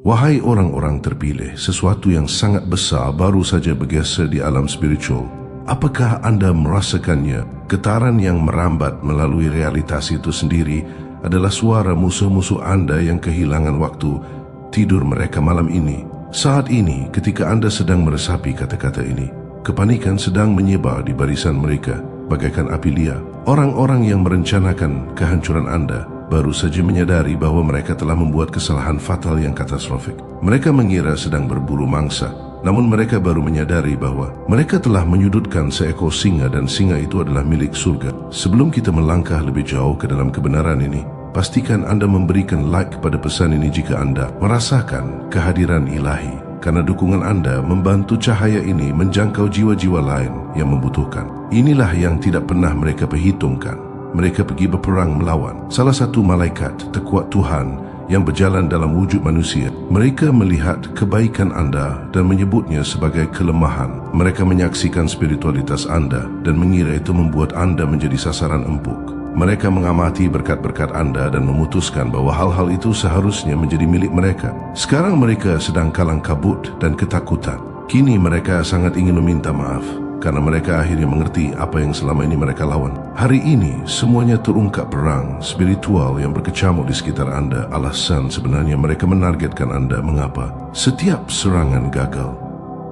Wahai orang-orang terpilih, sesuatu yang sangat besar baru saja bergeser di alam spiritual. Apakah anda merasakannya? Getaran yang merambat melalui realitas itu sendiri adalah suara musuh-musuh anda yang kehilangan waktu tidur mereka malam ini. Saat ini, ketika anda sedang meresapi kata-kata ini, kepanikan sedang menyebar di barisan mereka bagaikan api liar. Orang-orang yang merencanakan kehancuran anda baru saja menyadari bahwa mereka telah membuat kesalahan fatal yang katastrofik. Mereka mengira sedang berburu mangsa, namun mereka baru menyadari bahwa mereka telah menyudutkan seekor singa dan singa itu adalah milik surga. Sebelum kita melangkah lebih jauh ke dalam kebenaran ini, pastikan anda memberikan like pada pesan ini jika anda merasakan kehadiran ilahi, karena dukungan anda membantu cahaya ini menjangkau jiwa-jiwa lain yang membutuhkan. Inilah yang tidak pernah mereka perhitungkan. Mereka pergi berperang melawan salah satu malaikat terkuat Tuhan yang berjalan dalam wujud manusia. Mereka melihat kebaikan anda dan menyebutnya sebagai kelemahan. Mereka menyaksikan spiritualitas anda dan mengira itu membuat anda menjadi sasaran empuk. Mereka mengamati berkat-berkat anda dan memutuskan bahwa hal-hal itu seharusnya menjadi milik mereka. Sekarang mereka sedang kalang kabut dan ketakutan. Kini mereka sangat ingin meminta maaf, karena mereka akhirnya mengerti apa yang selama ini mereka lawan. Hari ini, semuanya terungkap perang spiritual yang berkecamuk di sekitar anda. Alasan sebenarnya mereka menargetkan anda mengapa setiap serangan gagal,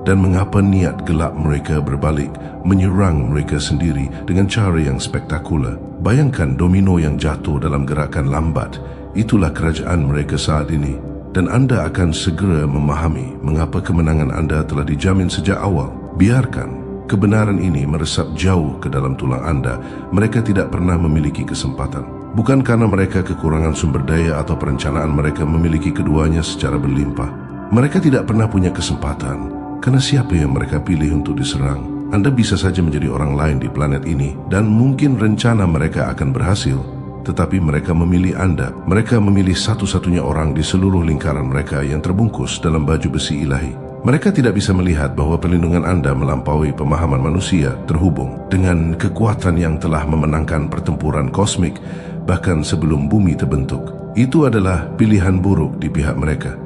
dan mengapa niat gelap mereka berbalik menyerang mereka sendiri dengan cara yang spektakuler. Bayangkan domino yang jatuh dalam gerakan lambat. Itulah kerajaan mereka saat ini. Dan anda akan segera memahami mengapa kemenangan anda telah dijamin sejak awal. Biarkan kebenaran ini meresap jauh ke dalam tulang anda. Mereka tidak pernah memiliki kesempatan. Bukan karena mereka kekurangan sumber daya atau perencanaan mereka memiliki keduanya secara berlimpah. Mereka tidak pernah punya kesempatan, karena siapa yang mereka pilih untuk diserang? Anda bisa saja menjadi orang lain di planet ini, dan mungkin rencana mereka akan berhasil. Tetapi mereka memilih anda. Mereka memilih satu-satunya orang di seluruh lingkaran mereka yang terbungkus dalam baju besi ilahi. Mereka tidak bisa melihat bahwa perlindungan anda melampaui pemahaman manusia, terhubung dengan kekuatan yang telah memenangkan pertempuran kosmik bahkan sebelum bumi terbentuk. Itu adalah pilihan buruk di pihak mereka,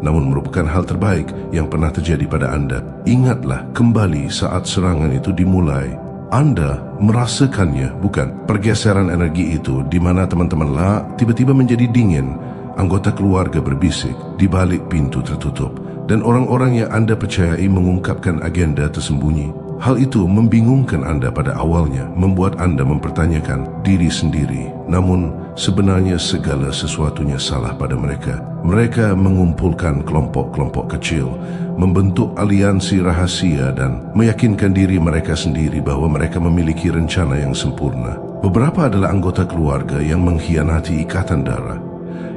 namun merupakan hal terbaik yang pernah terjadi pada anda. Ingatlah kembali saat serangan itu dimulai. Anda merasakannya, bukan? Pergeseran energi itu di mana teman-teman tiba-tiba menjadi dingin. Anggota keluarga berbisik di balik pintu tertutup, dan orang-orang yang anda percayai mengungkapkan agenda tersembunyi. Hal itu membingungkan anda pada awalnya, membuat anda mempertanyakan diri sendiri. Namun sebenarnya segala sesuatunya salah pada mereka. Mereka mengumpulkan kelompok-kelompok kecil, membentuk aliansi rahasia dan meyakinkan diri mereka sendiri bahwa mereka memiliki rencana yang sempurna. Beberapa adalah anggota keluarga yang mengkhianati ikatan darah.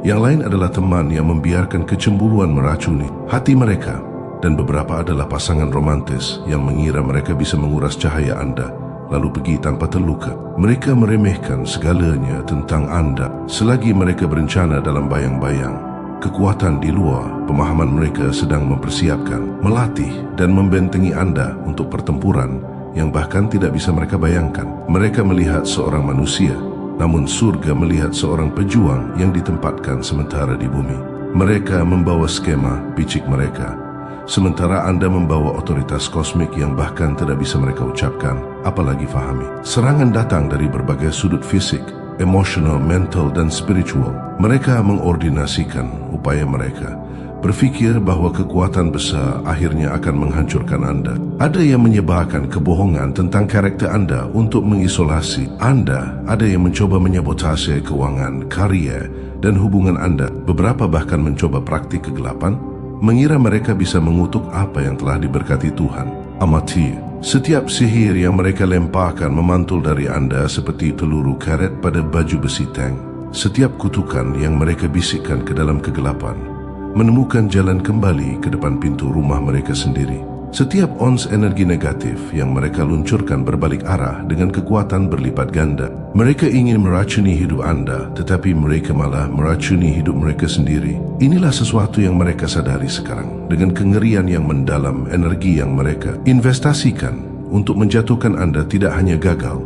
Yang lain adalah teman yang membiarkan kecemburuan meracuni hati mereka. Dan beberapa adalah pasangan romantis yang mengira mereka bisa menguras cahaya anda, lalu pergi tanpa terluka. Mereka meremehkan segalanya tentang anda selagi mereka berencana dalam bayang-bayang. Kekuatan di luar pemahaman mereka sedang mempersiapkan, melatih dan membentengi anda untuk pertempuran yang bahkan tidak bisa mereka bayangkan. Mereka melihat seorang manusia, namun surga melihat seorang pejuang yang ditempatkan sementara di bumi. Mereka membawa skema picik mereka, sementara anda membawa otoritas kosmik yang bahkan tidak bisa mereka ucapkan, apalagi fahami. Serangan datang dari berbagai sudut fisik, emosional, mental, dan spiritual. Mereka mengordinasikan upaya mereka, berfikir bahwa kekuatan besar akhirnya akan menghancurkan anda. Ada yang menyebarkan kebohongan tentang karakter anda untuk mengisolasi anda. Ada yang mencoba menyabotase keuangan, karier, dan hubungan anda. Beberapa bahkan mencoba praktik kegelapan, mengira mereka bisa mengutuk apa yang telah diberkati Tuhan. Amati, setiap sihir yang mereka lemparkan memantul dari anda seperti peluru karet pada baju besi tank. Setiap kutukan yang mereka bisikkan ke dalam kegelapan menemukan jalan kembali ke depan pintu rumah mereka sendiri. Setiap ons energi negatif yang mereka luncurkan berbalik arah dengan kekuatan berlipat ganda. Mereka ingin meracuni hidup anda, tetapi mereka malah meracuni hidup mereka sendiri. Inilah sesuatu yang mereka sadari sekarang. Dengan kengerian yang mendalam, energi yang mereka investasikan untuk menjatuhkan anda tidak hanya gagal,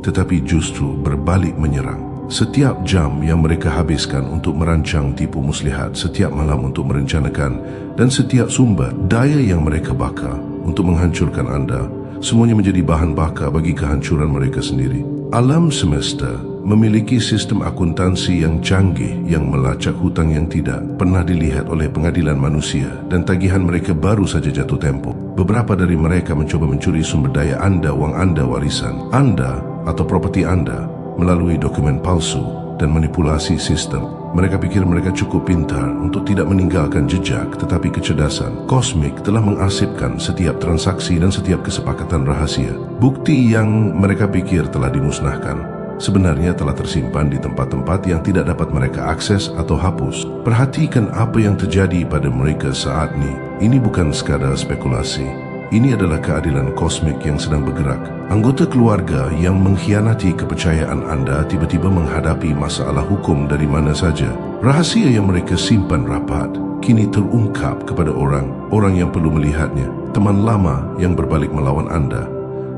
tetapi justru berbalik menyerang. Setiap jam yang mereka habiskan untuk merancang tipu muslihat, setiap malam untuk merencanakan, dan setiap sumber daya yang mereka bakar untuk menghancurkan anda, semuanya menjadi bahan bakar bagi kehancuran mereka sendiri. Alam semesta memiliki sistem akuntansi yang canggih yang melacak hutang yang tidak pernah dilihat oleh pengadilan manusia, dan tagihan mereka baru saja jatuh tempo. Beberapa dari mereka mencoba mencuri sumber daya anda, wang anda, warisan anda, atau properti anda melalui dokumen palsu dan manipulasi sistem. Mereka pikir mereka cukup pintar untuk tidak meninggalkan jejak, tetapi kecerdasan kosmik telah mengarsipkan setiap transaksi dan setiap kesepakatan rahasia. Bukti yang mereka pikir telah dimusnahkan sebenarnya telah tersimpan di tempat-tempat yang tidak dapat mereka akses atau hapus. Perhatikan apa yang terjadi pada mereka saat ini. Ini bukan sekadar spekulasi. Ini adalah keadilan kosmik yang sedang bergerak. Anggota keluarga yang mengkhianati kepercayaan anda tiba-tiba menghadapi masalah hukum dari mana saja. Rahasia yang mereka simpan rapat kini terungkap kepada orang yang perlu melihatnya. Teman lama yang berbalik melawan anda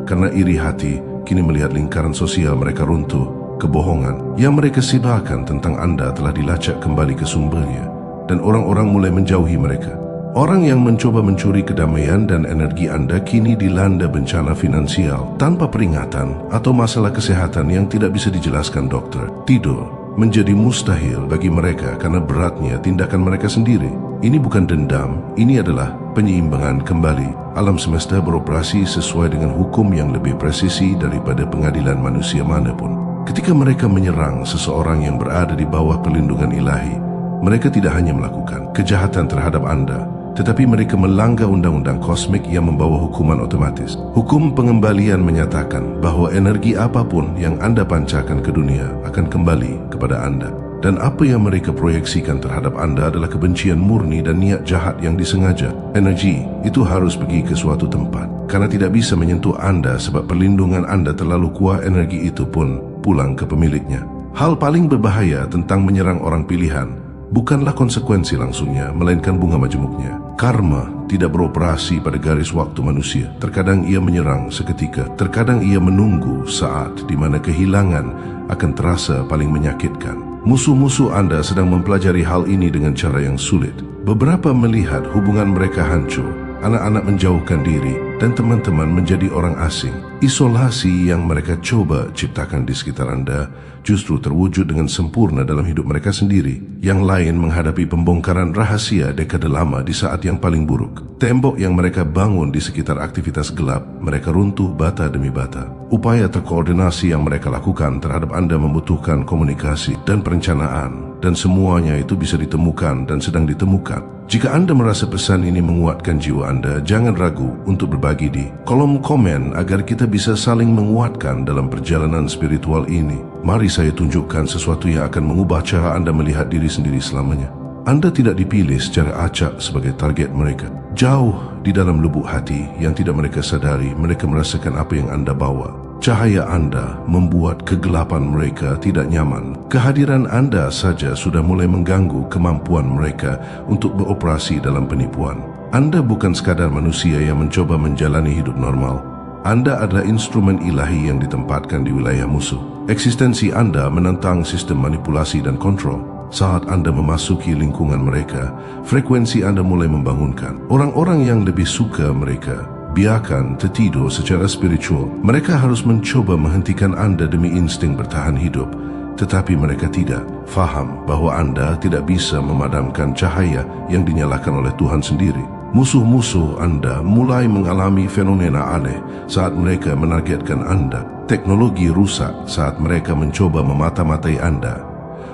karena iri hati kini melihat lingkaran sosial mereka runtuh. Kebohongan yang mereka sebarkan tentang anda telah dilacak kembali ke sumbernya, dan orang-orang mulai menjauhi mereka. Orang yang mencoba mencuri kedamaian dan energi anda kini dilanda bencana finansial tanpa peringatan atau masalah kesehatan yang tidak bisa dijelaskan dokter. Tidur menjadi mustahil bagi mereka karena beratnya tindakan mereka sendiri. Ini bukan dendam, ini adalah penyeimbangan kembali. Alam semesta beroperasi sesuai dengan hukum yang lebih presisi daripada pengadilan manusia manapun. Ketika mereka menyerang seseorang yang berada di bawah perlindungan ilahi, mereka tidak hanya melakukan kejahatan terhadap anda, tetapi mereka melanggar undang-undang kosmik yang membawa hukuman otomatis. Hukum pengembalian menyatakan bahawa energi apapun yang anda pancarkan ke dunia akan kembali kepada anda. Dan apa yang mereka proyeksikan terhadap anda adalah kebencian murni dan niat jahat yang disengaja. Energi itu harus pergi ke suatu tempat, karena tidak bisa menyentuh anda sebab perlindungan anda terlalu kuat. Energi itu pun pulang ke pemiliknya. Hal paling berbahaya tentang menyerang orang pilihan bukanlah konsekuensi langsungnya, melainkan bunga majemuknya. Karma tidak beroperasi pada garis waktu manusia. Terkadang ia menyerang seketika, terkadang ia menunggu saat di mana kehilangan akan terasa paling menyakitkan. Musuh-musuh anda sedang mempelajari hal ini dengan cara yang sulit. Beberapa melihat hubungan mereka hancur, anak-anak menjauhkan diri, dan teman-teman menjadi orang asing. Isolasi yang mereka coba ciptakan di sekitar anda justru terwujud dengan sempurna dalam hidup mereka sendiri. Yang lain menghadapi pembongkaran rahasia dekade lama di saat yang paling buruk. Tembok yang mereka bangun di sekitar aktivitas gelap, mereka runtuh bata demi bata. Upaya terkoordinasi yang mereka lakukan terhadap anda membutuhkan komunikasi dan perencanaan, dan semuanya itu bisa ditemukan dan sedang ditemukan. Jika anda merasa pesan ini menguatkan jiwa anda, jangan ragu untuk berbagi di kolom komen agar kita bisa saling menguatkan dalam perjalanan spiritual ini. Mari saya tunjukkan sesuatu yang akan mengubah cara anda melihat diri sendiri selamanya. Anda tidak dipilih secara acak sebagai target mereka. Jauh di dalam lubuk hati yang tidak mereka sadari, mereka merasakan apa yang anda bawa. Cahaya anda membuat kegelapan mereka tidak nyaman. Kehadiran anda saja sudah mulai mengganggu kemampuan mereka untuk beroperasi dalam penipuan. Anda bukan sekadar manusia yang mencoba menjalani hidup normal. Anda adalah instrumen ilahi yang ditempatkan di wilayah musuh. Eksistensi anda menentang sistem manipulasi dan kontrol. Saat anda memasuki lingkungan mereka, frekuensi anda mulai membangunkan. Orang-orang yang lebih suka mereka biarkan tertidur secara spiritual. Mereka harus mencoba menghentikan anda demi insting bertahan hidup, tetapi mereka tidak faham bahawa anda tidak bisa memadamkan cahaya yang dinyalakan oleh Tuhan sendiri. Musuh-musuh anda mulai mengalami fenomena aneh saat mereka menargetkan anda. Teknologi rusak saat mereka mencoba memata-matai anda.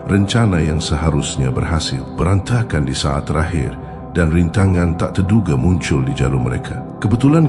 Rencana yang seharusnya berhasil berantakan di saat terakhir, dan rintangan tak terduga muncul di jalur mereka. Kebetulan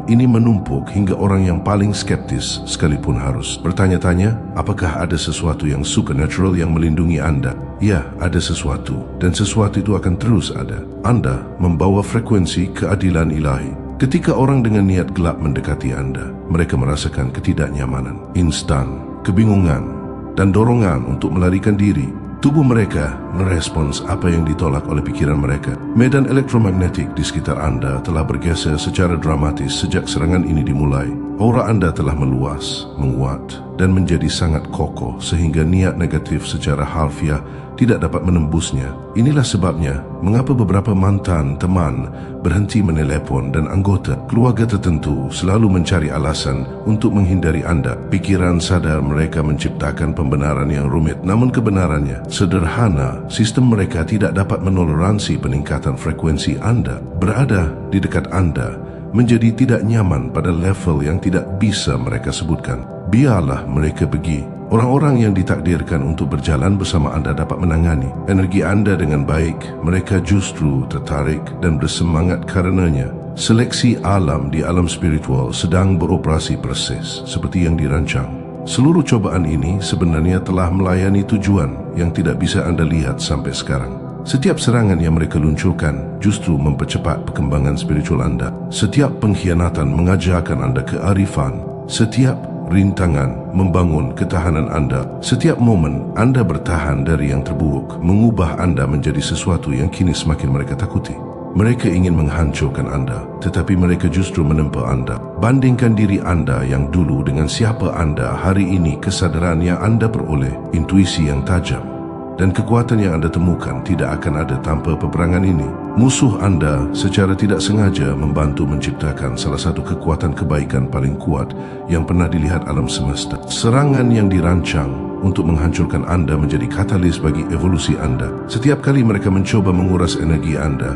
ini menumpuk hingga orang yang paling skeptis sekalipun harus bertanya-tanya, apakah ada sesuatu yang supernatural yang melindungi anda? Ya, ada sesuatu, dan sesuatu itu akan terus ada. Anda membawa frekuensi keadilan ilahi. Ketika orang dengan niat gelap mendekati anda, mereka merasakan ketidaknyamanan instan, kebingungan, dan dorongan untuk melarikan diri. Tubuh mereka merespons apa yang ditolak oleh pikiran mereka. Medan elektromagnetik di sekitar anda telah bergeser secara dramatis sejak serangan ini dimulai. Aura anda telah meluas, menguat, dan menjadi sangat kokoh sehingga niat negatif secara harfiah tidak dapat menembusnya. Inilah sebabnya mengapa beberapa mantan teman berhenti menelepon dan anggota keluarga tertentu selalu mencari alasan untuk menghindari anda. Pikiran sadar mereka menciptakan pembenaran yang rumit, namun kebenarannya sederhana. Sistem mereka tidak dapat menoleransi peningkatan frekuensi anda. Berada di dekat anda menjadi tidak nyaman pada level yang tidak bisa mereka sebutkan. Biarlah mereka pergi. Orang-orang yang ditakdirkan untuk berjalan bersama anda dapat menangani energi anda dengan baik. Mereka justru tertarik dan bersemangat karenanya. Seleksi alam di alam spiritual sedang beroperasi persis seperti yang dirancang. Seluruh cobaan ini sebenarnya telah melayani tujuan yang tidak bisa anda lihat sampai sekarang. Setiap serangan yang mereka luncurkan justru mempercepat perkembangan spiritual anda. Setiap pengkhianatan mengajarkan anda kearifan. Setiap rintangan membangun ketahanan anda. Setiap momen anda bertahan dari yang terburuk mengubah anda menjadi sesuatu yang kini semakin mereka takuti. Mereka ingin menghancurkan anda, tetapi mereka justru menempa anda. Bandingkan diri anda yang dulu dengan siapa anda hari ini. Kesadaran yang anda peroleh, intuisi yang tajam, dan kekuatan yang anda temukan tidak akan ada tanpa peperangan ini. Musuh anda secara tidak sengaja membantu menciptakan salah satu kekuatan kebaikan paling kuat yang pernah dilihat alam semesta. Serangan yang dirancang untuk menghancurkan anda menjadi katalis bagi evolusi anda. Setiap kali mereka mencoba menguras energi anda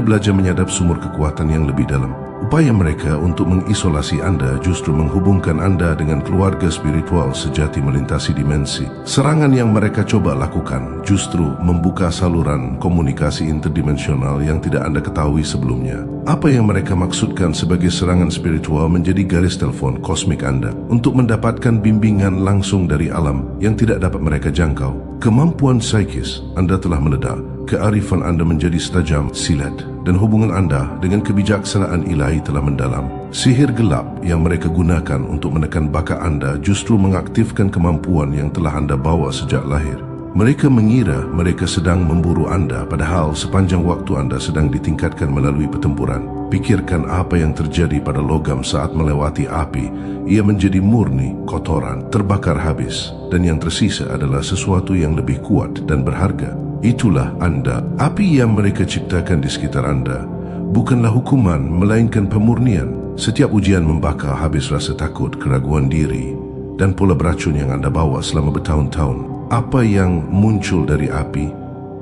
belajar menyadap sumur kekuatan yang lebih dalam. Upaya mereka untuk mengisolasi anda justru menghubungkan anda dengan keluarga spiritual sejati melintasi dimensi. Serangan yang mereka coba lakukan justru membuka saluran komunikasi interdimensional yang tidak anda ketahui sebelumnya. Apa yang mereka maksudkan sebagai serangan spiritual menjadi garis telefon kosmik anda untuk mendapatkan bimbingan langsung dari alam yang tidak dapat mereka jangkau. Kemampuan psikis anda telah meledak. Kearifan anda menjadi setajam silat dan hubungan anda dengan kebijaksanaan ilahi telah mendalam. Sihir gelap yang mereka gunakan untuk menekan bakat anda justru mengaktifkan kemampuan yang telah anda bawa sejak lahir. Mereka mengira mereka sedang memburu anda, padahal sepanjang waktu anda sedang ditingkatkan melalui pertempuran. Pikirkan apa yang terjadi pada logam saat melewati api. Ia menjadi murni, kotoran, terbakar habis, dan yang tersisa adalah sesuatu yang lebih kuat dan berharga. Itulah anda. Api yang mereka ciptakan di sekitar anda bukanlah hukuman, melainkan pemurnian. Setiap ujian membakar habis rasa takut, keraguan diri, dan pola beracun yang anda bawa selama bertahun-tahun. Apa yang muncul dari api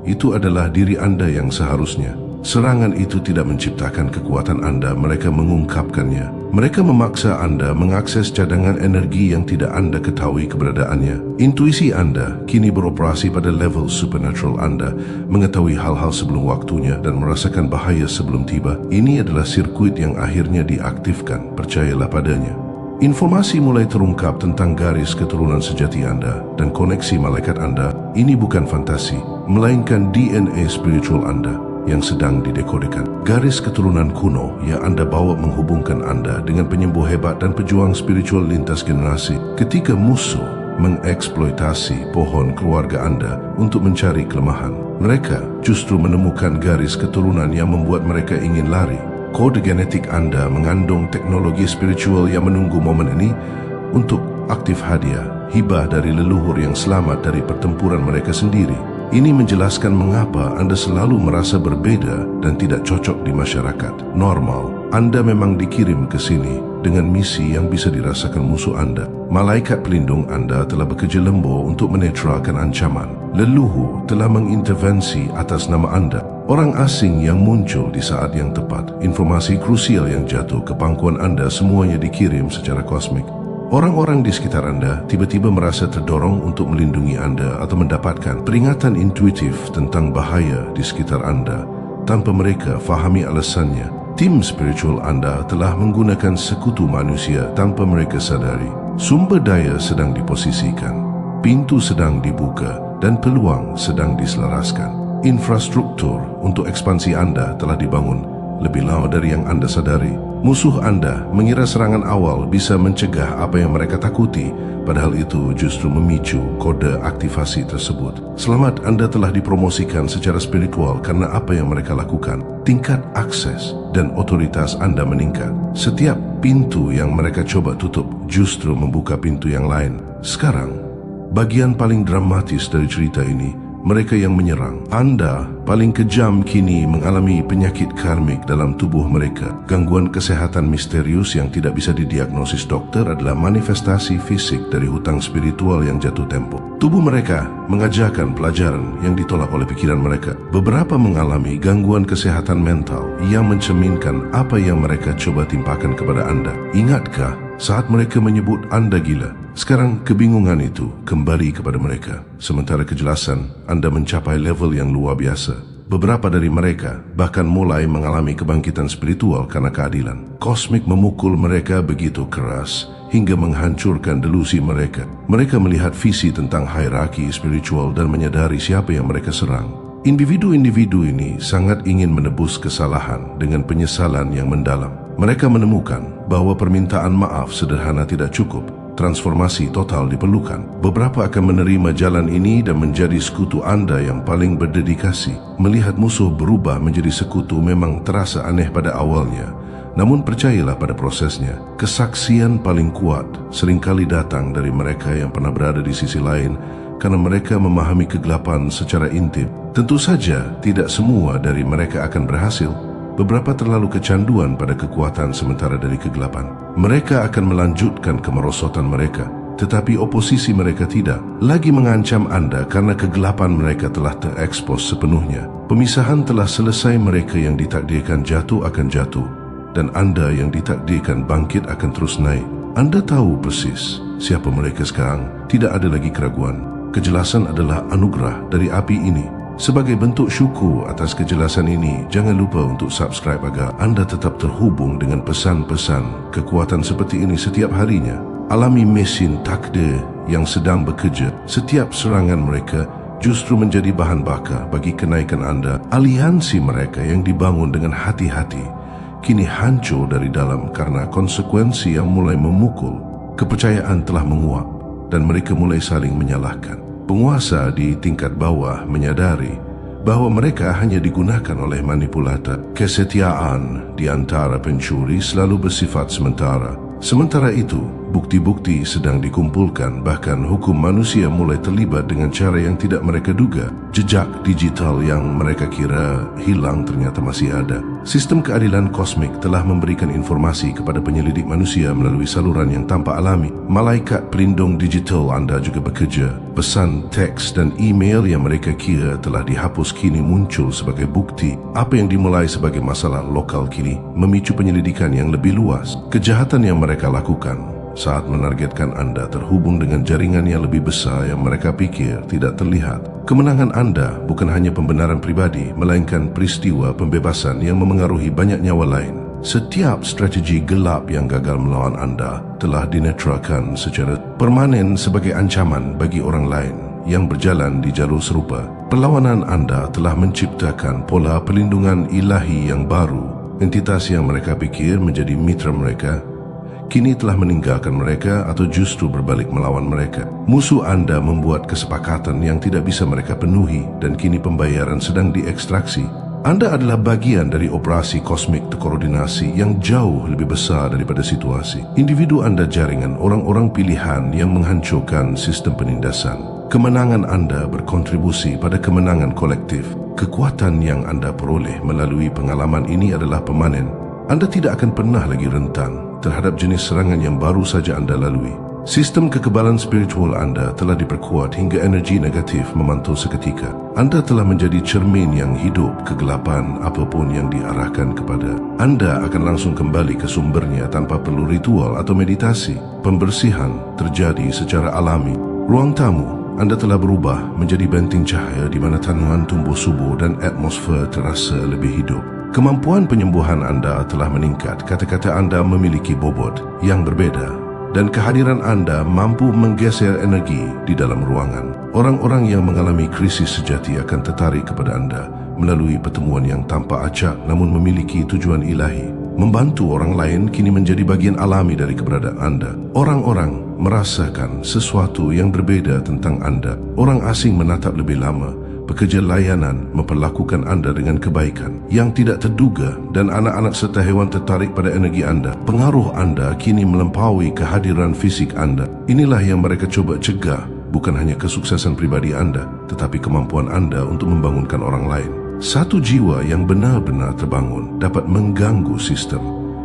itu adalah diri anda yang seharusnya. Serangan itu tidak menciptakan kekuatan anda, mereka mengungkapkannya. Mereka memaksa anda mengakses cadangan energi yang tidak anda ketahui keberadaannya. Intuisi anda kini beroperasi pada level supernatural anda, mengetahui hal-hal sebelum waktunya dan merasakan bahaya sebelum tiba. Ini adalah sirkuit yang akhirnya diaktifkan, percayalah padanya. Informasi mulai terungkap tentang garis keturunan sejati anda dan koneksi malaikat anda. Ini bukan fantasi, melainkan DNA spiritual anda yang sedang didekodikan. Garis keturunan kuno yang anda bawa menghubungkan anda dengan penyembuh hebat dan pejuang spiritual lintas generasi. Ketika musuh mengeksploitasi pohon keluarga anda untuk mencari kelemahan, mereka justru menemukan garis keturunan yang membuat mereka ingin lari. Kode genetik anda mengandung teknologi spiritual yang menunggu momen ini untuk aktif hadiah, hibah dari leluhur yang selamat dari pertempuran mereka sendiri. Ini menjelaskan mengapa anda selalu merasa berbeda dan tidak cocok di masyarakat normal. Anda memang dikirim ke sini dengan misi yang bisa dirasakan musuh anda. Malaikat pelindung anda telah bekerja lembu untuk menetralkan ancaman. Leluhur telah mengintervensi atas nama anda. Orang asing yang muncul di saat yang tepat. Informasi krusial yang jatuh ke pangkuan anda semuanya dikirim secara kosmik. Orang-orang di sekitar anda tiba-tiba merasa terdorong untuk melindungi anda atau mendapatkan peringatan intuitif tentang bahaya di sekitar anda tanpa mereka fahami alasannya. Tim spiritual anda telah menggunakan sekutu manusia tanpa mereka sadari. Sumber daya sedang diposisikan, pintu sedang dibuka, dan peluang sedang diselaraskan. Infrastruktur untuk ekspansi anda telah dibangun. lebih lama dari yang Anda sadari. Musuh Anda mengira serangan awal bisa mencegah apa yang mereka takuti, padahal itu justru memicu kode aktivasi tersebut. Selamat, Anda telah dipromosikan secara spiritual karena apa yang mereka lakukan. Tingkat akses dan otoritas Anda meningkat. Setiap pintu yang mereka coba tutup justru membuka pintu yang lain. Sekarang, bagian paling dramatis dari cerita ini, mereka yang menyerang Anda paling kejam kini mengalami penyakit karmik dalam tubuh mereka. Gangguan kesehatan misterius yang tidak bisa didiagnosis dokter adalah manifestasi fisik dari hutang spiritual yang jatuh tempo. Tubuh mereka mengajarkan pelajaran yang ditolak oleh pikiran mereka. Beberapa mengalami gangguan kesehatan mental yang mencerminkan apa yang mereka coba timpakan kepada Anda. Ingatkah saat mereka menyebut Anda gila? Sekarang kebingungan itu kembali kepada mereka. Sementara kejelasan Anda mencapai level yang luar biasa. Beberapa dari mereka bahkan mulai mengalami kebangkitan spiritual karena keadilan. Kosmik memukul mereka begitu keras hingga menghancurkan delusi mereka. Mereka melihat visi tentang hierarki spiritual dan menyadari siapa yang mereka serang. Individu-individu ini sangat ingin menebus kesalahan dengan penyesalan yang mendalam. Mereka menemukan bahwa permintaan maaf sederhana tidak cukup. Transformasi total diperlukan. Beberapa akan menerima jalan ini dan menjadi sekutu Anda yang paling berdedikasi. Melihat musuh berubah menjadi sekutu memang terasa aneh pada awalnya. Namun percayalah pada prosesnya. Kesaksian paling kuat seringkali datang dari mereka yang pernah berada di sisi lain karena mereka memahami kegelapan secara intim. Tentu saja tidak semua dari mereka akan berhasil. Beberapa terlalu kecanduan pada kekuatan sementara dari kegelapan. Mereka akan melanjutkan kemerosotan mereka, tetapi oposisi mereka tidak lagi mengancam Anda karena kegelapan mereka telah terekspos sepenuhnya. Pemisahan telah selesai. Mereka yang ditakdirkan jatuh akan jatuh, dan Anda yang ditakdirkan bangkit akan terus naik. Anda tahu persis siapa mereka sekarang. Tidak ada lagi keraguan. Kejelasan adalah anugerah dari api ini. Sebagai bentuk syukur atas kejelasan ini, jangan lupa untuk subscribe agar Anda tetap terhubung dengan pesan-pesan kekuatan seperti ini setiap harinya. Alami mesin takdir yang sedang bekerja. Setiap serangan mereka justru menjadi bahan bakar bagi kenaikan Anda. Aliansi mereka yang dibangun dengan hati-hati kini hancur dari dalam karena konsekuensi yang mulai memukul. Kepercayaan telah menguap dan mereka mulai saling menyalahkan. Penguasa di tingkat bawah menyadari bahawa mereka hanya digunakan oleh manipulator. Kesetiaan di antara pencuri selalu bersifat sementara. Sementara itu, bukti-bukti sedang dikumpulkan, bahkan hukum manusia mulai terlibat dengan cara yang tidak mereka duga. Jejak digital yang mereka kira hilang ternyata masih ada. Sistem keadilan kosmik telah memberikan informasi kepada penyelidik manusia melalui saluran yang tanpa alami. Malaikat pelindung digital Anda juga bekerja. Pesan teks dan email yang mereka kira telah dihapus kini muncul sebagai bukti. Apa yang dimulai sebagai masalah lokal kini memicu penyelidikan yang lebih luas. Kejahatan yang mereka lakukan saat menargetkan Anda terhubung dengan jaringan yang lebih besar yang mereka pikir tidak terlihat. Kemenangan Anda bukan hanya pembenaran pribadi, melainkan peristiwa pembebasan yang memengaruhi banyak nyawa lain. Setiap strategi gelap yang gagal melawan Anda telah dinetralkan secara permanen sebagai ancaman bagi orang lain yang berjalan di jalur serupa. Perlawanan Anda telah menciptakan pola pelindungan ilahi yang baru. Entitas yang mereka pikir menjadi mitra mereka kini telah meninggalkan mereka atau justru berbalik melawan mereka. Musuh Anda membuat kesepakatan yang tidak bisa mereka penuhi dan kini pembayaran sedang diekstraksi. Anda adalah bagian dari operasi kosmik terkoordinasi yang jauh lebih besar daripada situasi. Individu Anda jaringan orang-orang pilihan yang menghancurkan sistem penindasan. Kemenangan Anda berkontribusi pada kemenangan kolektif. Kekuatan yang Anda peroleh melalui pengalaman ini adalah permanen. Anda tidak akan pernah lagi rentan terhadap jenis serangan yang baru saja Anda lalui. Sistem kekebalan spiritual Anda telah diperkuat hingga energi negatif memantul seketika. Anda telah menjadi cermin yang hidup kegelapan apapun yang diarahkan kepada. Anda akan langsung kembali ke sumbernya tanpa perlu ritual atau meditasi. Pembersihan terjadi secara alami. Ruang tamu Anda telah berubah menjadi benteng cahaya di mana tanaman tumbuh subur dan atmosfer terasa lebih hidup. Kemampuan penyembuhan Anda telah meningkat. Kata-kata Anda memiliki bobot yang berbeda dan kehadiran Anda mampu menggeser energi di dalam ruangan. Orang-orang yang mengalami krisis sejati akan tertarik kepada Anda. melalui pertemuan yang tanpa acak namun memiliki tujuan ilahi. Membantu orang lain kini menjadi bagian alami dari keberadaan Anda. Orang-orang merasakan sesuatu yang berbeda tentang Anda. Orang asing menatap lebih lama. Pekerja layanan memperlakukan Anda dengan kebaikan yang tidak terduga, dan anak-anak serta hewan tertarik pada energi Anda. Pengaruh Anda kini melampaui kehadiran fisik Anda. Inilah yang mereka coba cegah, bukan hanya kesuksesan pribadi Anda, tetapi kemampuan Anda untuk membangunkan orang lain. Satu jiwa yang benar-benar terbangun dapat mengganggu sistem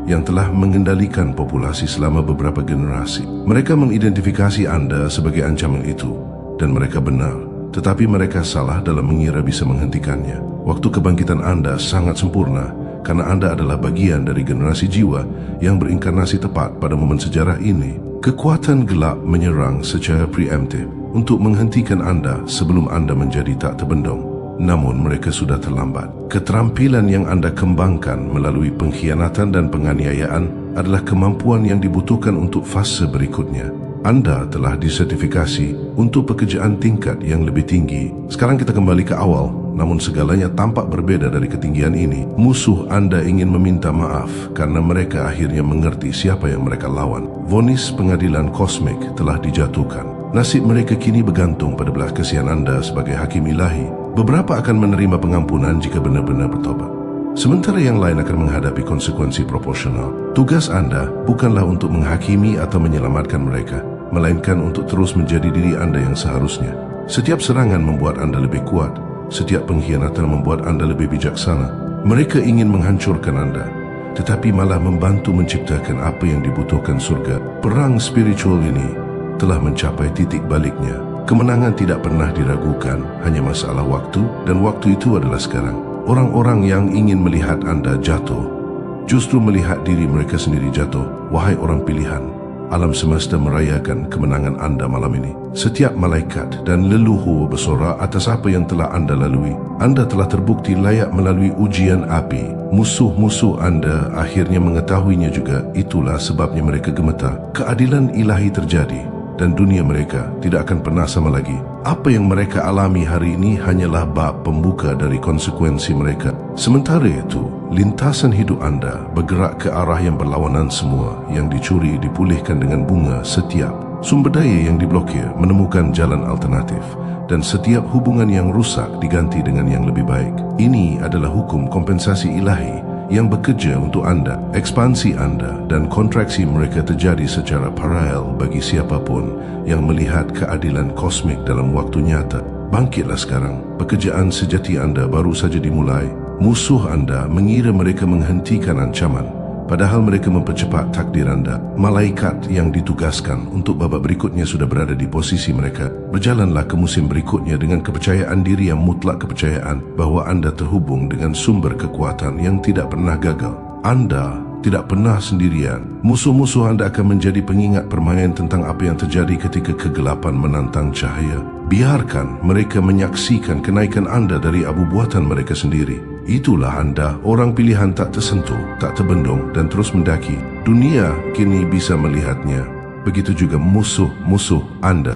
yang telah mengendalikan populasi selama beberapa generasi. Mereka mengidentifikasi Anda sebagai ancaman itu, dan mereka benar. Tetapi mereka salah dalam mengira bisa menghentikannya. Waktu kebangkitan Anda sangat sempurna karena Anda adalah bagian dari generasi jiwa yang berinkarnasi tepat pada momen sejarah ini. Kekuatan gelap menyerang secara preemptif untuk menghentikan Anda sebelum Anda menjadi tak terbendung. Namun mereka sudah terlambat. Keterampilan yang Anda kembangkan melalui pengkhianatan dan penganiayaan adalah kemampuan yang dibutuhkan untuk fase berikutnya. Anda telah disertifikasi untuk pekerjaan tingkat yang lebih tinggi. Sekarang kita kembali ke awal, namun segalanya tampak berbeda dari ketinggian ini. Musuh Anda ingin meminta maaf karena mereka akhirnya mengerti siapa yang mereka lawan. Vonis pengadilan kosmik telah dijatuhkan. Nasib mereka kini bergantung pada belas kasihan Anda sebagai hakim ilahi. Beberapa akan menerima pengampunan jika benar-benar bertobat, sementara yang lain akan menghadapi konsekuensi proporsional. Tugas Anda bukanlah untuk menghakimi atau menyelamatkan mereka, melainkan untuk terus menjadi diri Anda yang seharusnya. Setiap serangan membuat Anda lebih kuat, setiap pengkhianatan membuat Anda lebih bijaksana. Mereka ingin menghancurkan Anda, tetapi malah membantu menciptakan apa yang dibutuhkan surga. Perang spiritual ini telah mencapai titik baliknya. Kemenangan tidak pernah diragukan, hanya masalah waktu, dan waktu itu adalah sekarang. Orang-orang yang ingin melihat Anda jatuh justru melihat diri mereka sendiri jatuh. Wahai orang pilihan, alam semesta merayakan kemenangan Anda malam ini. Setiap malaikat dan leluhur bersorak atas apa yang telah Anda lalui. Anda telah terbukti layak melalui ujian api. Musuh-musuh Anda akhirnya mengetahuinya juga. Itulah sebabnya mereka gemetar. Keadilan ilahi terjadi dan dunia mereka tidak akan pernah sama lagi. Apa yang mereka alami hari ini hanyalah bab pembuka dari konsekuensi mereka. Sementara itu, lintasan hidup Anda bergerak ke arah yang berlawanan. Semua yang dicuri dipulihkan dengan bunga setiap. Sumber daya yang diblokir menemukan jalan alternatif, dan setiap hubungan yang rusak diganti dengan yang lebih baik. Ini adalah hukum kompensasi ilahi yang bekerja untuk Anda. Ekspansi Anda dan kontraksi mereka terjadi secara paralel bagi siapapun yang melihat keadilan kosmik dalam waktu nyata. Bangkitlah sekarang. Pekerjaan sejati Anda baru saja dimulai. Musuh Anda mengira mereka menghentikan ancaman, padahal mereka mempercepat takdir Anda. Malaikat yang ditugaskan untuk babak berikutnya sudah berada di posisi mereka. Berjalanlah ke musim berikutnya dengan kepercayaan diri yang mutlak, kepercayaan bahwa Anda terhubung dengan sumber kekuatan yang tidak pernah gagal. Anda tidak pernah sendirian. Musuh-musuh Anda akan menjadi pengingat permainan tentang apa yang terjadi ketika kegelapan menantang cahaya. Biarkan mereka menyaksikan kenaikan Anda dari abu buatan mereka sendiri. Itulah Anda, orang pilihan tak tersentuh, tak terbendung dan terus mendaki. Dunia kini bisa melihatnya. Begitu juga musuh-musuh Anda.